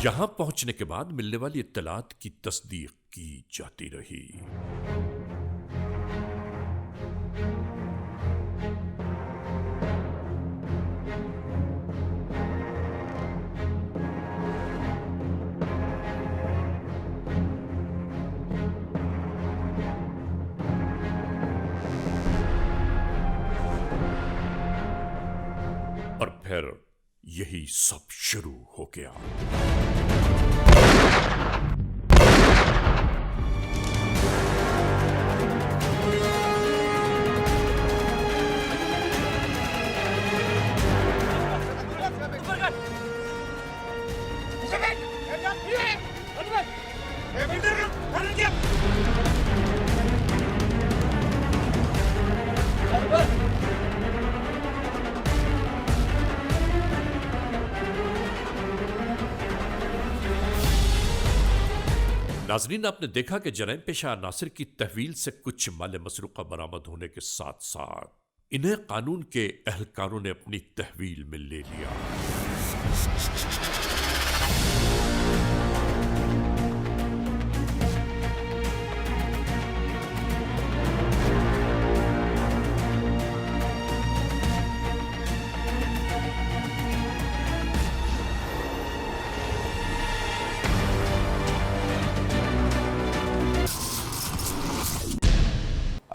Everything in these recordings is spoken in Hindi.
यहां पहुंचने के बाद मिलने वाली इत्तलात की तस्दीक की जाती रही। और फिर यही सब शुरू हो गया। नाजरीन, आपने देखा कि जरैम पेशा नासिर की तहवील से कुछ माल मसरूका बरामद होने के साथ साथ इन्हें कानून के एहलकारों ने अपनी तहवील में ले लिया।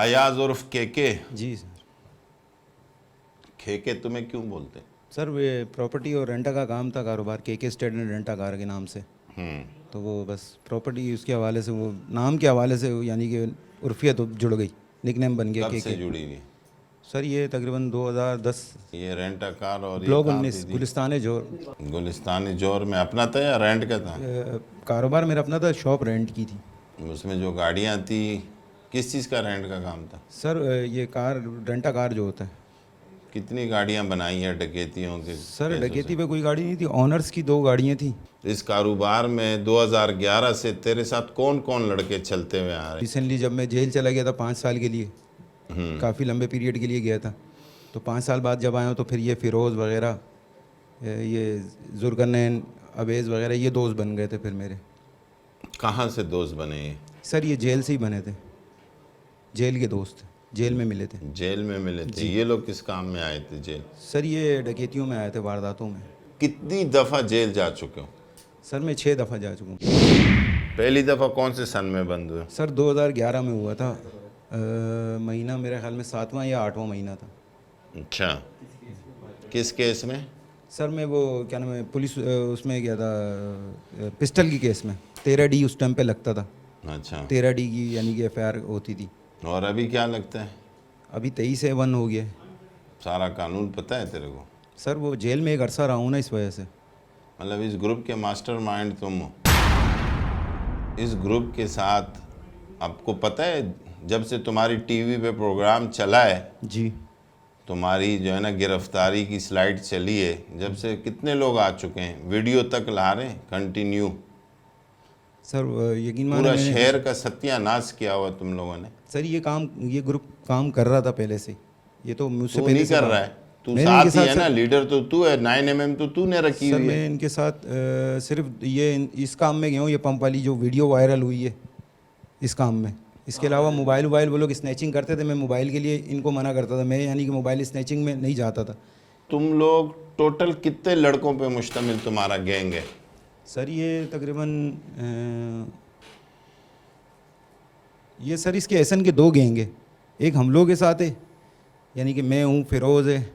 अयाज उर्फ केके। जी सर। केके तुम्हें क्यों बोलते? सर वे प्रॉपर्टी और रेंटा का काम था, कारोबार KK state and rent a car के नाम से। तो वो बस प्रॉपर्टी उसके हवाले से, वो नाम के हवाले से यानी कि उर्फियत जुड़ गई, निकनेम बन गया कब केके। से जुड़ी हुई? सर ये तकरीबन 2010। ये रेंटा कार और ब्लॉक 19 गुलिस्तान जोर। गुलिस्तान जोर में अपना था या रेंट का था? कारोबार मेरा अपना था, शॉप रेंट की थी। उसमें जो गाड़ियाँ थी किस चीज़ का रेंट का काम था? सर ये कार रेंटा कार जो होता है। कितनी गाड़ियाँ बनाई हैं डकैतियों के? सर डकैती पे कोई गाड़ी नहीं थी, ऑनर्स की 2 गाड़ियाँ थी। इस कारोबार में 2011 से तेरे साथ कौन कौन लड़के चलते हुए आ रहे? रिसेंटली जब मैं जेल चला गया था 5 साल के लिए, काफ़ी लंबे पीरियड के लिए गया था, तो 5 साल बाद जब आया हूँ तो फिर ये फ़िरोज़ वगैरह, ये जुल्करनैन, अवेज़ वगैरह, ये दोस्त बन गए थे फिर मेरे। कहाँ से दोस्त बने ये? सर ये जेल से ही बने थे, जेल के दोस्त, जेल में मिले थे। जेल में मिले थे? ये लोग किस काम में आए थे जेल? सर ये डकैतियों में आए थे, वारदातों में। कितनी दफ़ा जेल जा चुके हो? सर मैं 6 दफ़ा जा चुका हूँ। पहली दफ़ा कौन से सन में बंद हुए? सर 2011 में हुआ था, महीना मेरे ख्याल में 7वां या 8वां महीना था। अच्छा, किस केस में? सर मैं वो क्या नाम है, पुलिस उसमें गया था, पिस्टल की केस में। 13D उस टाइम पे लगता था। अच्छा, 13D की यानी कि FIR होती थी। और अभी क्या लगता है? अभी 23A1 हो गया। सारा कानून पता है तेरे को? सर वो जेल में एक अरसा रहा हूँ ना, इस वजह से। मतलब इस ग्रुप के मास्टरमाइंड तुम हो? इस ग्रुप के साथ आपको पता है जब से तुम्हारी टीवी पे प्रोग्राम चला है जी, तुम्हारी जो है ना गिरफ्तारी की स्लाइड चली है, जब से कितने लोग आ चुके हैं? वीडियो तक ला रहे हैं कंटिन्यू। सर यकीन पूरा माने शहर का सत्यानाश किया हुआ तुम लोगों ने। सर ये ग्रुप काम कर रहा था पहले से। ये तो मुझसे तू पहले नहीं से कर काम- रहा है, तू मैंने साथ इनके ही साथ है ना, लीडर तो तू है, 9mm तो तूने रखी सर हुई मैं है। इनके साथ सिर्फ ये इस काम में गया हूँ, ये पंप वाली जो वीडियो वायरल हुई है, इस काम में। इसके अलावा मोबाइल वो लोग स्नैचिंग करते थे, मैं मोबाइल के लिए इनको मना करता था। मैं यानी कि मोबाइल स्नैचिंग में नहीं जाता था। तुम लोग टोटल कितने लड़कों पे मुश्तमिल तुम्हारा गैंग है? सर ये तकरीबन ये सर इसके एहसन के 2 गैंग है। एक हम लोग के साथ है, यानी कि मैं हूँ, फ़िरोज़ है,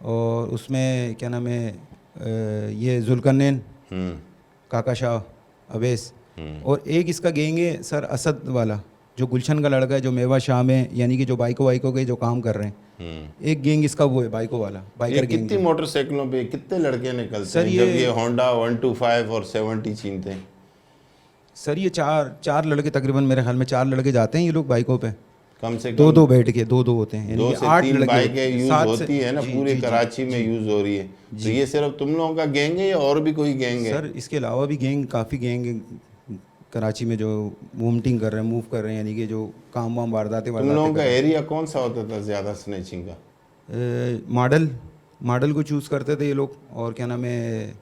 और उसमें क्या नाम है, ये जुल्करनैन, काका शाह, अवैस, और एक इसका गैंग है सर असद वाला, जो गुलशन का लड़का है, जो मेवा शाह में यानी कि जो बाइकों के जो काम कर रहे हैं। एक गैंग इसका वो है बाइकों वाला, बाइकर गैंग। कितनी मोटरसाइकिलों पे कितने लड़के निकलते सर हैं जब ये होंडा 125 और 70 छीनते हैं? सर ये चार लड़के, तकरीबन मेरे ख्याल में 4 लड़के जाते हैं ये लोग बाइकों पे, कम से कम 2 बैठ के 2 होते हैं, यानी 2 कि से 8 3 लड़के बाइकें यूज 7 होती है ना, जी, पूरे जी, कराची में यूज हो रही है। तो ये सिर्फ तुम लोगों का गैंग है या और भी कोई गैंग है? सर इसके अलावा भी काफ़ी गैंग कराची में जो मूवमेंटिंग कर रहे हैं, मूव कर रहे हैं, यानी कि जो काम वाम वारदातें तुम लोगों का एरिया कौन सा होता था ज़्यादा स्नैचिंग का? मॉडल को चूज़ करते थे ये लोग, और क्या नाम है,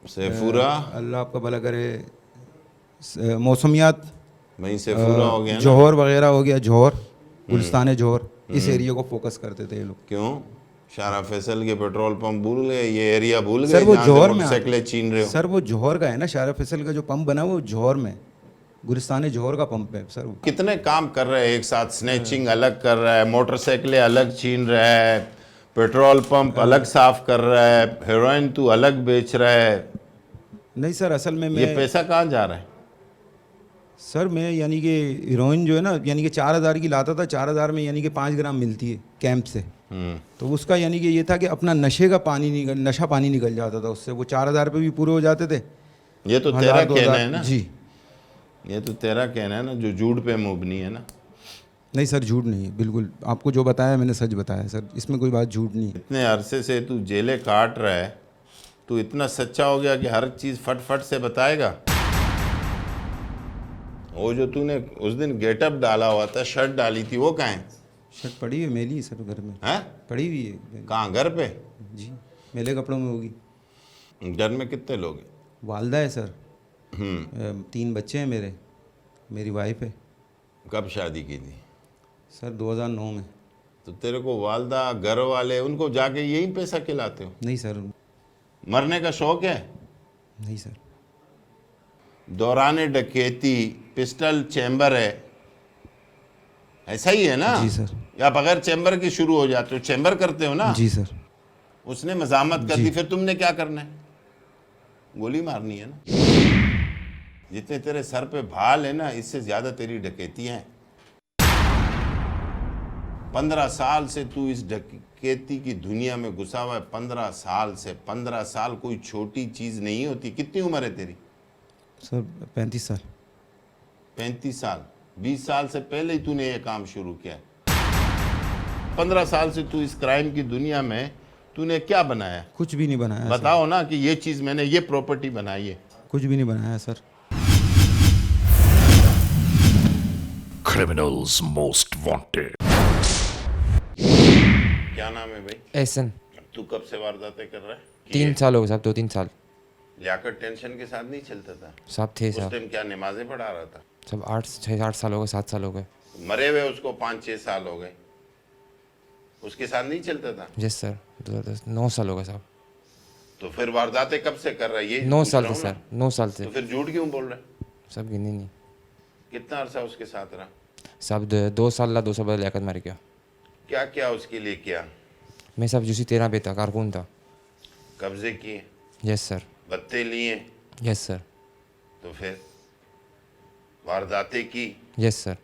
सैफुरा, अल्लाह आपका भला करे, मौसमियात, वहीं सैफुरा हो गया ना। जौहर वगैरह हो गया, जौहर, गुलिस्तान जौहर, इस एरिया को फोकस करते थे ये लोग। क्यों? शारा फैसल के पेट्रोल पंप भूल गए, ये एरिया भूल गए सर वो जहाँ से जौहर में मोटरसाइकिलें छीन रहे हो? सर वो जौहर का है ना, शारा फैसल का जो पंप बना वो जौहर में, गुलिस्तान जौहर का पंप है सर वो। कितने काम कर रहे हैं एक साथ, स्नैचिंग अलग कर रहा है, मोटरसाइकिलें अलग छीन रहा है, पेट्रोल पंप अलग साफ कर रहा है, हेरोइन तू अलग बेच रहा है। नहीं सर, असल में ये मैं पैसा कहाँ जा रहा है? सर मैं यानी कि हीरोइन जो है ना, यानी कि 4,000 की लाता था, 4,000 में यानी कि 5 ग्राम मिलती है कैंप से, तो उसका यानी कि ये था कि अपना नशे का पानी नशा पानी निकल जाता था उससे, वो 4,000 पे भी पूरे हो जाते थे। ये तो तेरा 1,000, कहना 2,000 है ना, जी। ये तो तेरा कहना है ना, जो झूठ पे मुबनी है ना। नहीं सर, झूठ नहीं है, बिल्कुल आपको जो बताया मैंने सच बताया सर, इसमें कोई बात झूठ नहीं है। इतने अरसे से तू जेलें काट रहा है, तू इतना सच्चा हो गया कि हर चीज़ फट फट से बताएगा। वो जो तूने उस दिन गेटअप डाला हुआ था, शर्ट डाली थी, वो कहाँ है? शर्ट पड़ी हुई मेली है सर घर में, हैं? पड़ी हुई है कहाँ, घर पे? जी, मेले कपड़ों में होगी। घर में कितने लोग हैं? वालदा है सर, 3 बच्चे हैं मेरे, मेरी वाइफ है। कब शादी की थी? सर 2009 में। तो तेरे को वालदा, घर वाले, उनको जाके यही पैसा खिलाते हो? नहीं सर, मरने का शौक है? नहीं सर। दौरान डकैती पिस्टल चैम्बर है, ऐसा ही है ना? जी सर। या बगैर चैम्बर के शुरू हो जाते हो? चैम्बर करते हो ना? जी सर। उसने मजामत कर दी, फिर तुमने क्या करना है? गोली मारनी है ना। जितने तेरे सर पे भाल है ना, इससे ज्यादा तेरी डकैतियां हैं। 15 साल से तू इस डकैती की दुनिया में घुसा हुआ है, 15 साल से। 15 साल कोई छोटी चीज नहीं होती। कितनी उम्र है तेरी? सर 35 साल। 35 साल? 20 साल से पहले ही तूने ये काम शुरू किया है। 15 साल से तू इस क्राइम की दुनिया में तूने क्या बनाया? कुछ भी नहीं बनाया। बताओ ना कि ये चीज मैंने, ये प्रॉपर्टी बनाई है। कुछ भी नहीं बनाया सर। Criminals most wanted. क्या नाम है भाई? एहसन। तू कब से वारदातें कर रहा है? 3 साल हो गए साहब, 2-3 साल। लियाकत टेंशन के साथ नहीं चलता था? साहब थे उस साहब, टाइम क्या नमाजें पढ़ा रहा था? सब 6-8 साल हो गए, 7 साल हो गए। मरे हुए उसको 5-6 साल हो गए, उसके साथ नहीं चलता था? यस सर, 9 साल हो गए साहब। तो फिर वारदातें कब से कर रहा है? ये 9 पूछ साल रहा थे हूँ ना। सर, 9 साल थे। तो फिर झूठ क्यों बोल रहा है? सब गिने नहीं कितना अरसा उसके साथ रहा? साहब, 2 साल ला 2 साल बाद लियाकत मर गया। क्या क्या उसके लिए किया? मैं साहब जूसी 13 पे था, कारकुन था। कब्जे किए, यस सर। बत्ते लिए, यस सर। तो फिर वारदातें की। Yes sir.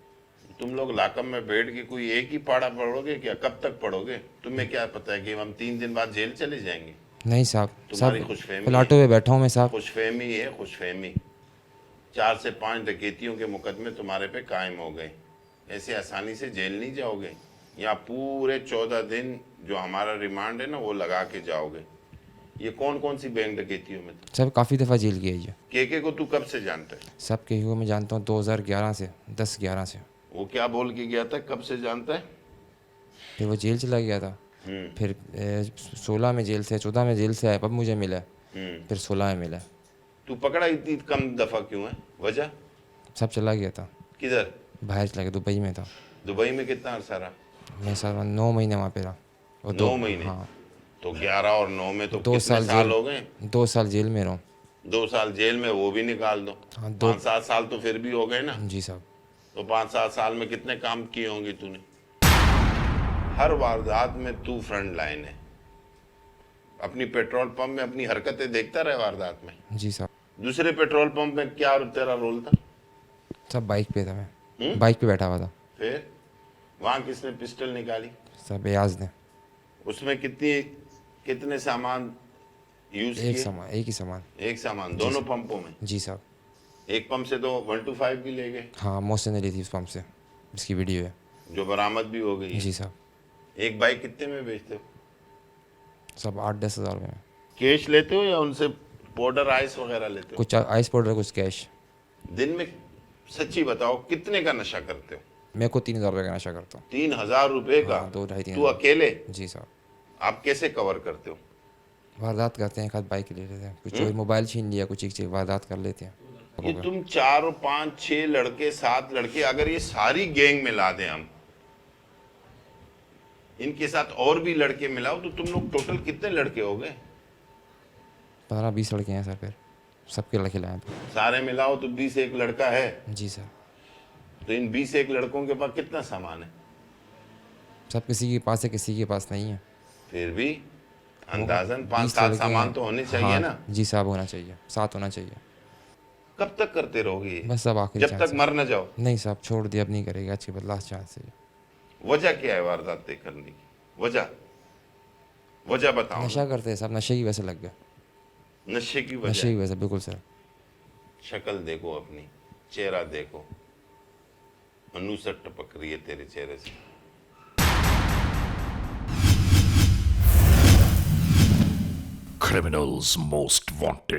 तुम लोग लाकम में बैठ के कोई एक ही पाड़ा पढ़ोगे क्या? कब तक पढ़ोगे? तुम्हें क्या पता है कि हम 3 दिन बाद जेल चले जाएंगे? नहीं साहब, तुम्हारी सब खुशफहमी प्लाटो पे बैठा हूँ मैं साहब। खुशफहमी है, खुशफहमी। 4 से 5 डकैतियों के मुकदमे तुम्हारे पे कायम हो गए, ऐसे आसानी से जेल नहीं जाओगे। यहाँ पूरे 14 दिन जो हमारा रिमांड है ना, वो लगा के जाओगे। ये कौन कौन सी बैंक डकैतियों में था? सब काफ़ी दफ़ा जेल गया ये। केके को तू कब से जानता है? सब के को मैं जानता हूँ 2011 से, 10-11 से। वो क्या बोल के गया था? कब से जानता है? फिर वो जेल चला गया था, फिर 16 में जेल से, 14 में जेल से आया, अब मुझे मिला, फिर 16 में मिला। तू पकड़ा इतनी कम दफा क्यों है? वजह? सब चला गया था, किधर? बाहर चला गया, दुबई में था। दुबई में कितना अरसा रहा? मैं सर 9 महीने वहाँ पे रहा। और 9 महीने? हाँ। तो 11 और 9 में तो 2 कितने साल साल जेल हो गए? 2 साल जेल में रहा। 2 साल जेल में, वो भी निकाल दो, हाँ, 5-7 साल तो फिर भी हो गए ना। जी साहब। तो 5-7 साल में कितने काम किए होंगे तूने? हर वारदात में तू फ्रंट लाइन है। अपनी पेट्रोल पंप में अपनी हरकतें देखता रहे वारदात में। जी साहब। दूसरे पेट्रोल पंप में क्या तेरा रोल था? सब बाइक पे था मैं, बाइक पे बैठा हुआ था। फिर वहाँ किसने पिस्टल निकाली? सब एयाज ने। उसमें कितने सामान यूज एक किए? सामान, एक ही सामान। एक सामान दोनों पंपों में? जी साहब। एक पंप से तो 125 भी ले गए, हाँ, मोहसिन ने ली थी उस पंप से, इसकी वीडियो है। जो बरामद भी हो गई है। जी साहब। एक बाइक कितने में बेचते हो? सब 8-10 हज़ार में। कैश लेते हो या उनसे पाउडर आइस वगैरह लेते हो? कुछ आइस पाउडर, कुछ कैश। दिन में सच्ची बताओ कितने का नशा करते हो? मेरे को 3,000 रुपये का नशा करता हूँ। 3,000 रुपए का? हाँ, 2-2.5-3 तू अकेले? जी साहब। आप कैसे कवर करते हो? वारदात करते हैं, खाद बाइक ले लेते हैं, कुछ चोरी मोबाइल छीन लिया, कुछ एक चीज वारदात कर लेते हैं। ये तुम 4 5 6 लड़के 7 लड़के अगर ये सारी गैंग मिला दें हम, इनके साथ और भी लड़के मिलाओ तो तुम लोग टोटल कितने लड़के हो गए? 15-20 लड़के हैं सर, फिर सबके लड़के लाए तो। सारे मिलाओ तो 20 एक लड़का है। जी सर। तो इन 20 एक लड़कों के पास कितना सामान है? सब किसी के पास है, किसी के पास नहीं है। फिर भी अंदाजन 5 20 7 लड़के सामान हैं। तो होने चाहिए हाँ, ना। जी साहब, होना चाहिए, 7 होना चाहिए। कब तक करते रहोगे ये? बस अब आखिरी जब चांस तक है। मर न जाओ। नहीं साहब, छोड़ दिया, अब नहीं करेगा, अच्छी बात, लास्ट चांस है ये। वजह क्या है वारदात करने की? वजह बताओ। नशा करते हैं साहब, नशे की वजह से लग गए। नशे की नशे वजह? की वजह से, बिल्कुल सर। शक्ल देखो अपनी, चेहरा देखो, अनुसट टपक रही है तेरे चेहरे से। Criminals Most Wanted.